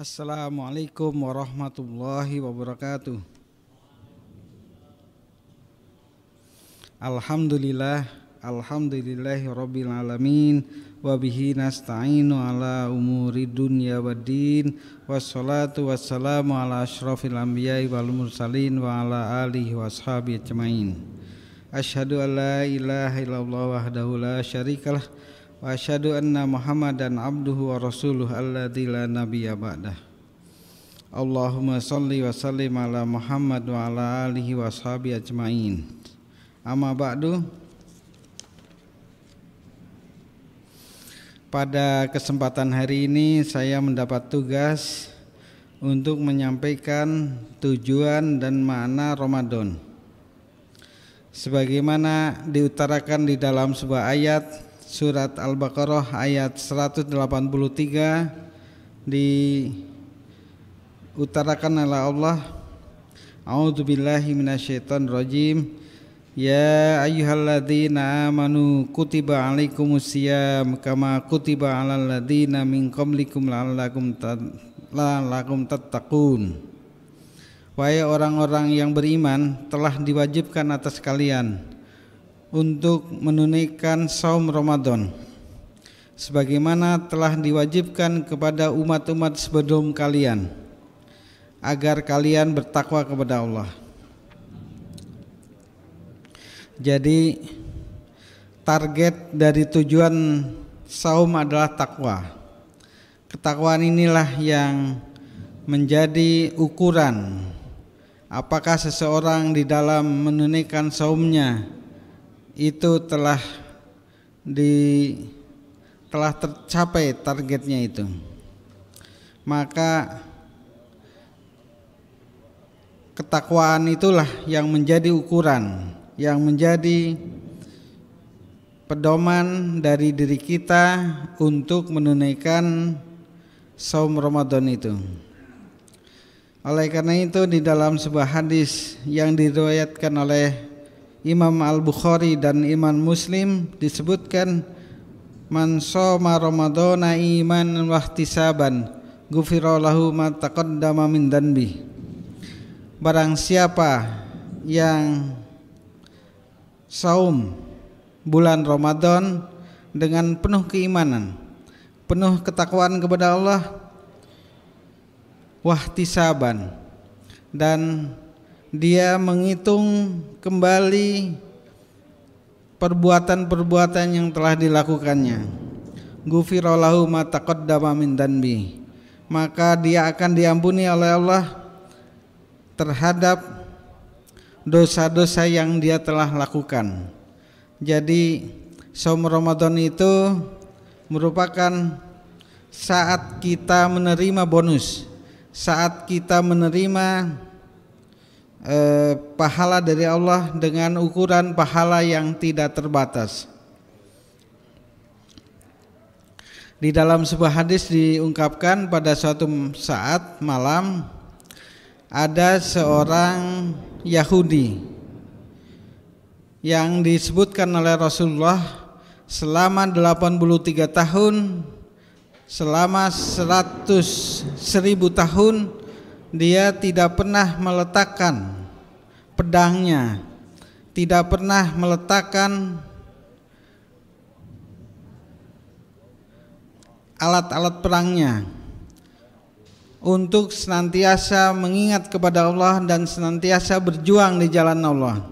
Assalamualaikum warahmatullahi wabarakatuh. Alhamdulillahi rabbil alamin wa bihi nasta'inu ala umuri dunya waddin wassalatu wassalamu ala asyrafil anbiya'i wal mursalin wa ala alihi wa ashabihi ajmain. Asyhadu an la ilaha illallah wahdahu la syarikalah wa asyhadu anna Muhammadan abduhu wa rasuluh alladzi la nabiyya ba'dah. Allahumma shalli wa sallim ala Muhammad wa ala alihi wa ashabihi ajmain. Amma ba'du. Pada kesempatan hari ini saya mendapat tugas untuk menyampaikan tujuan dan makna Ramadan. Sebagaimana diutarakan di dalam sebuah ayat Surat Al-Baqarah ayat 183 diutarakan oleh Allah, A'udzubillahi minasyaitonir rajim. Ya ayyuhalladzina amanu kutiba alaikumusiyam kama kutiba alal ladzina min qablikum la'allakum tattaqun. Wahai orang-orang yang beriman, telah diwajibkan atas kalian untuk menunaikan saum Ramadan sebagaimana telah diwajibkan kepada umat-umat sebelum kalian, agar kalian bertakwa kepada Allah. Jadi target dari tujuan saum adalah takwa. Ketakwaan inilah yang menjadi ukuran apakah seseorang di dalam menunaikan saumnya itu telah tercapai targetnya itu. Maka ketakwaan itulah yang menjadi ukuran, yang menjadi pedoman dari diri kita untuk menunaikan saum Ramadan itu. Oleh karena itu di dalam sebuah hadis yang diriwayatkan oleh Imam Al-Bukhari dan Imam Muslim disebutkan, man shoma ramadhana imanan wa ihtisaban ghufira lahu ma taqaddama min dhanbi. Barang siapa yang saum bulan Ramadan dengan penuh keimanan, penuh ketakwaan kepada Allah, wa ihtisaban, dan dia menghitung kembali perbuatan-perbuatan yang telah dilakukannya, ghufira lahu ma taqaddama min dhanbi, maka dia akan diampuni oleh Allah terhadap dosa-dosa yang dia telah lakukan. Jadi saum Ramadan itu merupakan saat kita menerima bonus, saat kita menerima pahala dari Allah dengan ukuran pahala yang tidak terbatas. Di dalam sebuah hadis diungkapkan pada suatu saat malam ada seorang Yahudi yang disebutkan oleh Rasulullah selama 83 tahun, selama 100.000 tahun dia tidak pernah meletakkan pedangnya, tidak pernah meletakkan alat-alat perangnya untuk senantiasa mengingat kepada Allah dan senantiasa berjuang di jalan Allah.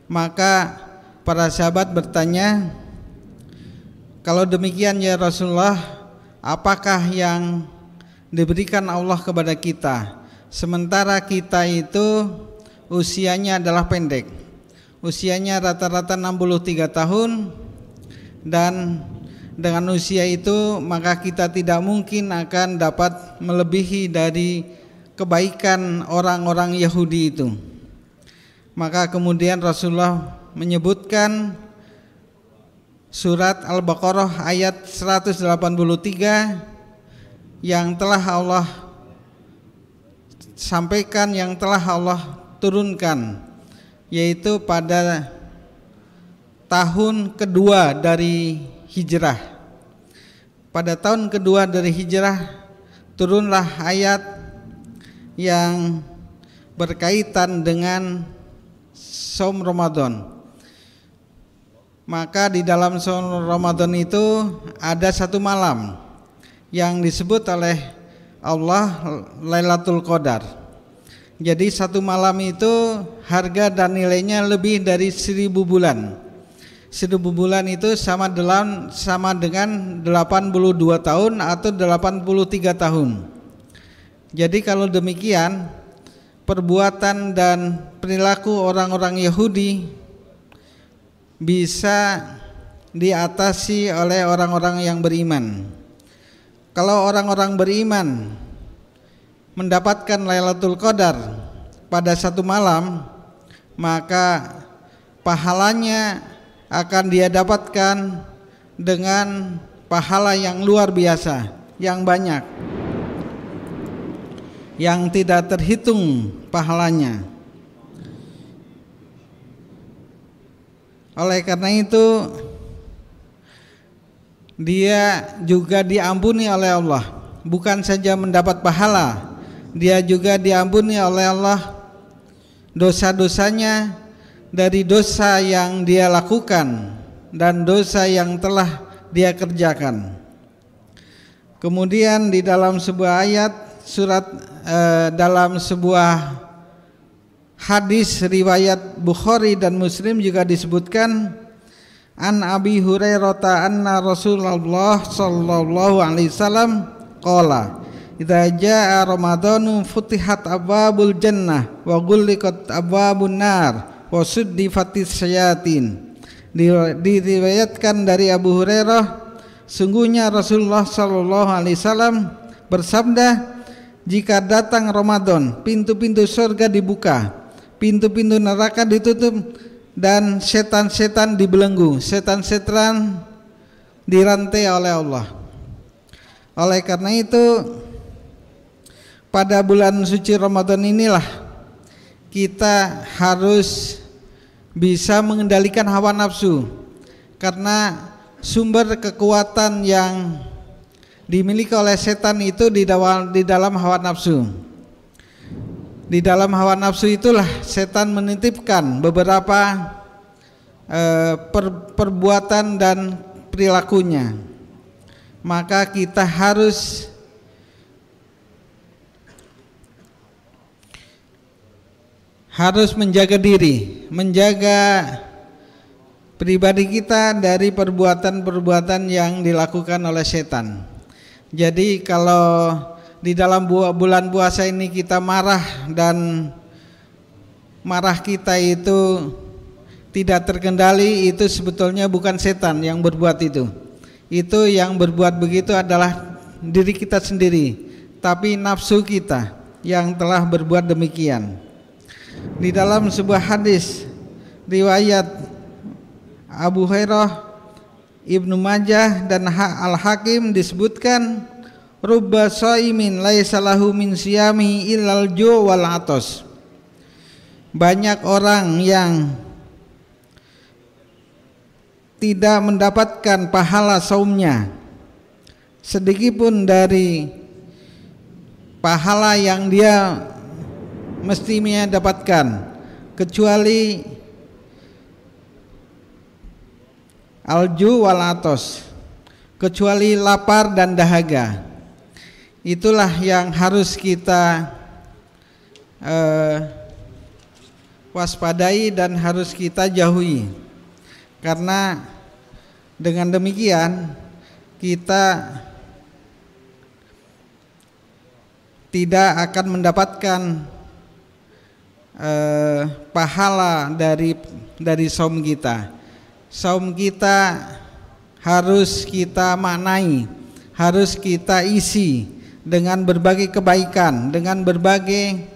Maka para sahabat bertanya, kalau demikian ya Rasulullah, apakah yang diberikan Allah kepada kita sementara kita itu usianya adalah pendek, usianya rata-rata 63 tahun, dan dengan usia itu maka kita tidak mungkin akan dapat melebihi dari kebaikan orang-orang Yahudi itu. Maka kemudian Rasulullah menyebutkan surat Al-Baqarah ayat 183 yang telah Allah sampaikan, yang telah Allah turunkan, yaitu pada tahun kedua dari hijrah. Pada tahun kedua dari hijrah turunlah ayat yang berkaitan dengan saum Ramadan. Maka di dalam saum Ramadan itu ada satu malam yang disebut oleh Allah Lailatul Qadar. Jadi satu malam itu harga dan nilainya lebih dari 1000 bulan. 1000 bulan itu sama dengan 82 tahun atau 83 tahun. Jadi kalau demikian, perbuatan dan perilaku orang-orang Yahudi bisa diatasi oleh orang-orang yang beriman. Kalau orang-orang beriman mendapatkan Lailatul Qadar pada satu malam, maka pahalanya akan dia dapatkan dengan pahala yang luar biasa, yang banyak, yang tidak terhitung pahalanya. Oleh karena itu, dia juga diampuni oleh Allah. Bukan saja mendapat pahala, dia juga diampuni oleh Allah dosa-dosanya dari dosa yang dia lakukan dan dosa yang telah dia kerjakan. Kemudian di dalam sebuah ayat dalam sebuah hadis riwayat Bukhari dan Muslim juga disebutkan, an Abi Hurairah anna Rasulullah sallallahu alaihi wasallam qala idza jaa ramadhanu futihat abwabul jannah wa ghulliqat abwabun nar wa suddifatis syayatin. Diriwayatkan dari Abu Hurairah, sungguhnya Rasulullah sallallahu alaihi wasallam bersabda, jika datang Ramadan, pintu-pintu surga dibuka, pintu-pintu neraka ditutup, dan setan-setan dibelenggu, setan-setan dirantai oleh Allah. Oleh karena itu, pada bulan suci Ramadan inilah kita harus bisa mengendalikan hawa nafsu, karena sumber kekuatan yang dimiliki oleh setan itu di dalam hawa nafsu. Di dalam hawa nafsu itulah setan menitipkan beberapa perbuatan dan perilakunya. Maka kita harus menjaga diri, menjaga pribadi kita dari perbuatan-perbuatan yang dilakukan oleh setan. Jadi kalau di dalam bulan puasa ini kita marah dan marah kita itu tidak terkendali, itu sebetulnya bukan setan yang berbuat itu. Itu yang berbuat begitu adalah diri kita sendiri, tapi nafsu kita yang telah berbuat demikian. Di dalam sebuah hadis riwayat Abu Hurairah, Ibnu Majah dan Al-Hakim disebutkan, rubba shaimin laisa lahu min siyami illal ju' wal atos. Banyak orang yang tidak mendapatkan pahala saumnya sedikitpun dari pahala yang dia mestinya dapatkan, kecuali al-ju' wal atos, kecuali lapar dan dahaga. Itulah yang harus kita waspadai dan harus kita jauhi, karena dengan demikian kita tidak akan mendapatkan pahala dari saum kita. Saum kita harus kita maknai, harus kita isi dengan berbagai kebaikan, dengan berbagai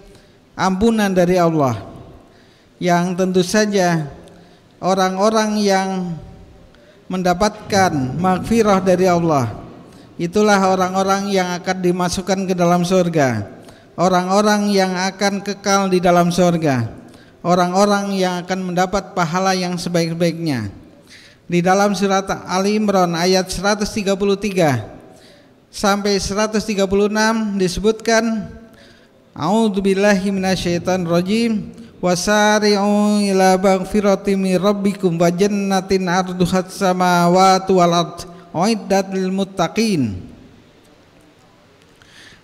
ampunan dari Allah, yang tentu saja orang-orang yang mendapatkan maghfirah dari Allah, itulah orang-orang yang akan dimasukkan ke dalam surga, orang-orang yang akan kekal di dalam surga, orang-orang yang akan mendapat pahala yang sebaik-baiknya. Di dalam surat Ali Imran ayat 133, sampai 136 disebutkan a'udzubillahi minasyaitonirrajim wasari'u ila maghfiratin min rabbikum wa jannatin arduhat samawati wal ard uiddat lil muttaqin.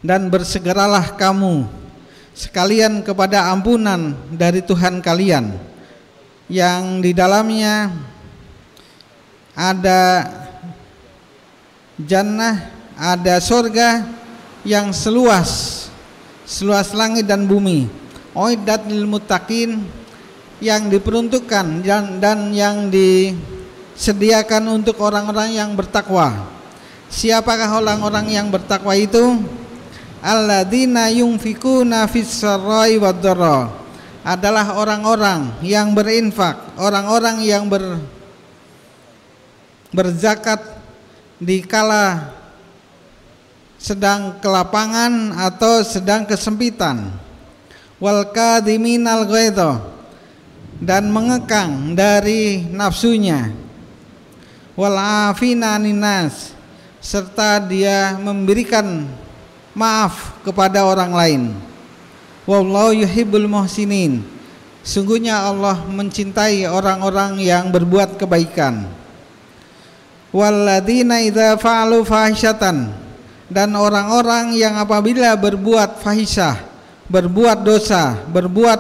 Dan bersegeralah kamu sekalian kepada ampunan dari Tuhan kalian yang di dalamnya ada jannah, ada surga yang seluas langit dan bumi. Uiddat lil muttaqin, yang diperuntukkan dan yang disediakan untuk orang-orang yang bertakwa. Siapakah orang-orang yang bertakwa itu? Alladzina yunfikuna fis sarrai wad dharra, adalah orang-orang yang berinfak, orang-orang yang berzakat di kala sedang kelapangan atau sedang kesempitan. Wal kadhiminal ghaidha, dan mengekang dari nafsunya. Wal afina ninas, serta dia memberikan maaf kepada orang lain. Wallahu yuhibbul muhsinin, sungguhnya Allah mencintai orang-orang yang berbuat kebaikan. Walladzina idza fa'alu fahisyatan, dan orang-orang yang apabila berbuat fahisyah, berbuat dosa, berbuat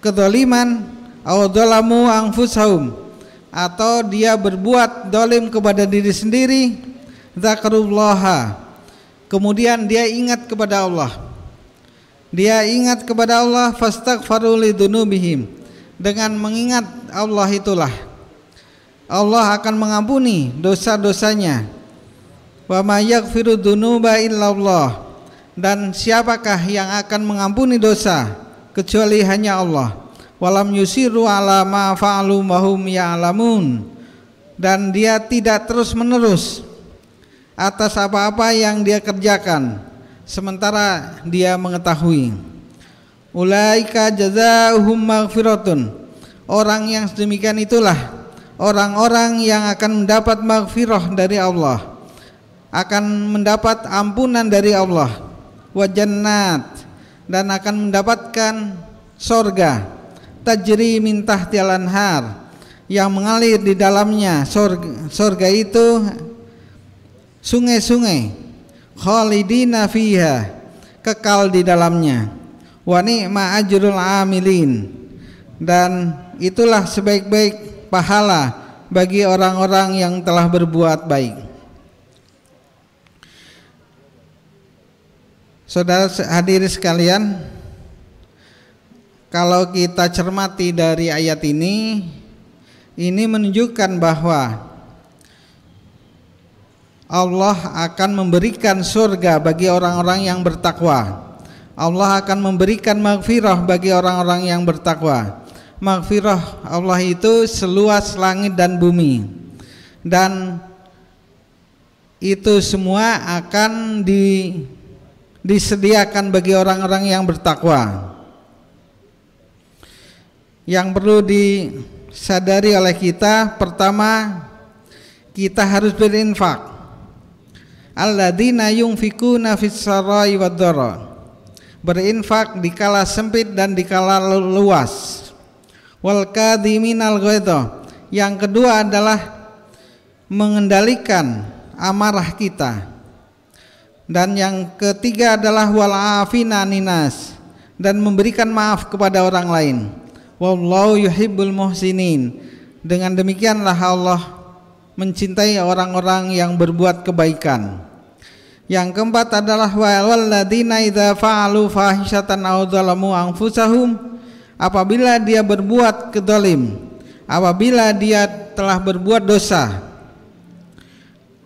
kedzaliman, au dzalamu anfusahum, atau dia berbuat dolim kepada diri sendiri, dzakarullaha, kemudian dia ingat kepada Allah, fastaghfaru lidzunubihim, dengan mengingat Allah itulah Allah akan mengampuni dosa-dosanya. Wa may yaghfiru dzunuba illallah, dan siapakah yang akan mengampuni dosa kecuali hanya Allah. Walam yusiru ala ma fa'alu wa hum ya'lamun, dan dia tidak terus-menerus atas apa-apa yang dia kerjakan sementara dia mengetahui. Ulaika jazaohum maghfiratun, orang yang sedemikian itulah orang-orang yang akan mendapat maghfirah dari Allah, akan mendapat ampunan dari Allah, wa jannat, dan akan mendapatkan sorga, tajri min tahtil anhar, yang mengalir di dalamnya sorga itu sungai-sungai, khalidina fiha, kekal di dalamnya, wa ni'ma ajrul amilin, dan itulah sebaik-baik pahala bagi orang-orang yang telah berbuat baik. Saudara hadirin sekalian, kalau kita cermati dari ayat ini menunjukkan bahwa Allah akan memberikan surga bagi orang-orang yang bertakwa. Allah akan memberikan maghfirah bagi orang-orang yang bertakwa. Maghfirah Allah itu seluas langit dan bumi, dan itu semua akan disediakan bagi orang-orang yang bertakwa. Yang perlu disadari oleh kita, pertama, kita harus berinfak. Alladzina yunfikuna fis sarai wad dharra, berinfak di kala sempit dan di kala luas. Wal kadhiminal ghaidha, yang kedua adalah mengendalikan amarah kita. Dan yang ketiga adalah wal afina ninas, dan memberikan maaf kepada orang lain. Wallahu yuhibbul muhsinin, dengan demikianlah Allah mencintai orang-orang yang berbuat kebaikan. Yang keempat adalah walladzina idza fa'alu fahisyatan aw dzalamu anfusahum, apabila dia berbuat kedzalim, apabila dia telah berbuat dosa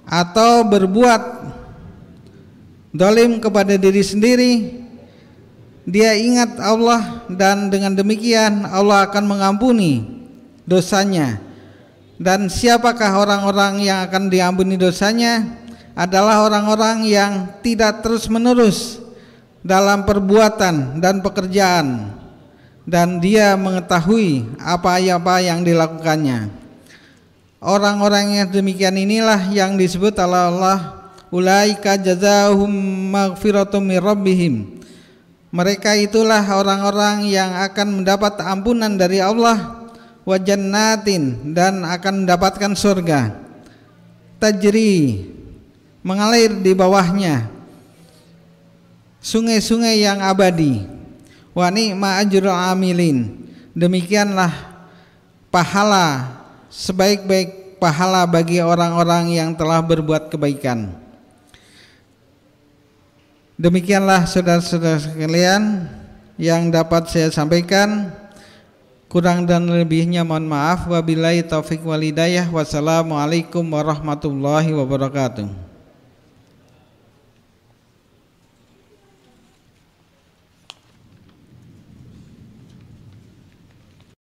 atau berbuat zalim kepada diri sendiri, dia ingat Allah, dan dengan demikian Allah akan mengampuni dosanya. Dan siapakah orang-orang yang akan diampuni dosanya? Adalah orang-orang yang tidak terus-menerus dalam perbuatan dan pekerjaan, dan dia mengetahui apa yang dilakukannya. Orang-orang yang demikian inilah yang disebut oleh Allah, ulaika jazaahum maghfiratum mir rabbihim. Mereka itulah orang-orang yang akan mendapat ampunan dari Allah, wa jannatin, dan akan mendapatkan surga, tajri, mengalir di bawahnya sungai-sungai yang abadi, wa ni'ma ajrul amilin. Demikianlah pahala, sebaik-baik pahala bagi orang-orang yang telah berbuat kebaikan. Demikianlah saudara-saudara sekalian yang dapat saya sampaikan. Kurang dan lebihnya mohon maaf. Wabillahi taufik wal hidayah. Wassalamualaikum warahmatullahi wabarakatuh.